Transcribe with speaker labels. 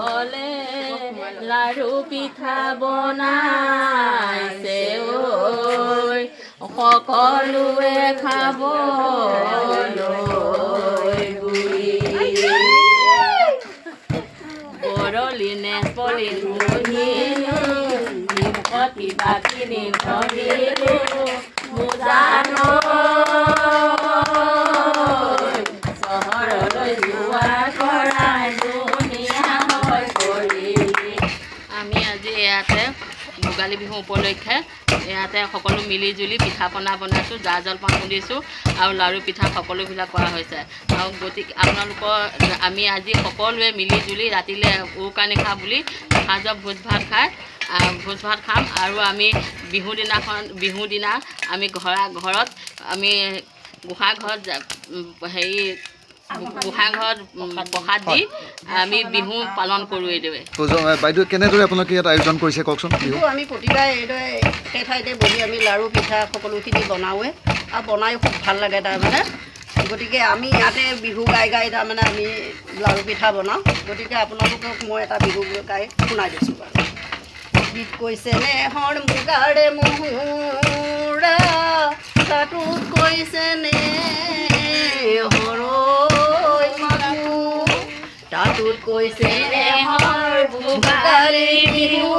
Speaker 1: সকলে লাড়ু পিঠা বনাইছে সকলোৱে খাবলৈ বৰলিনে পলিন বহিলো নিমকতি বাকিনি ধৰিলো মুজানো চহৰলৈ যোৱা কৰাই দুনিয়া হৈ পৰিলি। আমি আজি ইয়াতে ভোগালী বিহু উপলক্ষে ইয়াতে সকলো মিলি জুলি পিঠা পনা বনাইছোঁ, জা জলপান খুন্দিছোঁ আৰু লাড়ু পিঠা সকলোবিলাক কৰা হৈছে। আৰু গতিকে আপোনালোকৰ আমি আজি সকলোৱে মিলি জুলি ৰাতিলৈ উৰুকা নিশা বুলি সাজৰ ভোজ ভাত খাম। আৰু আমি বিহুৰ দিনা আমি ঘৰত আমি গোঁসাই ঘৰত প্ৰসাদ দি আমি বিহু পালন কৰোঁ। এইদৰে
Speaker 2: বাইদেউ কেনেদৰে আপোনালোকে ইয়াত আয়োজন কৰিছে কওকচোন?
Speaker 3: বিহু আমি প্ৰতিবাৰে এইদৰে একে ঠাইতে বহি আমি লাড়ু পিঠা সকলোখিনি বনাওঁৱে আৰু বনাই খুব ভাল লাগে তাৰমানে। গতিকে আমি ইয়াতে বিহু গাই তাৰমানে আমি লাড়ু পিঠা বনাওঁ। গতিকে আপোনালোকক মই এটা বিহু গাই শুনাই দিছোঁ বাৰু। গীত কৈছে নেহৰ মুগাৰে মুহুৰা তাতোত কৈছে নে হৰৈ মানুহ তাতোত কৈছে নেহৰ মুগাৰে বিহু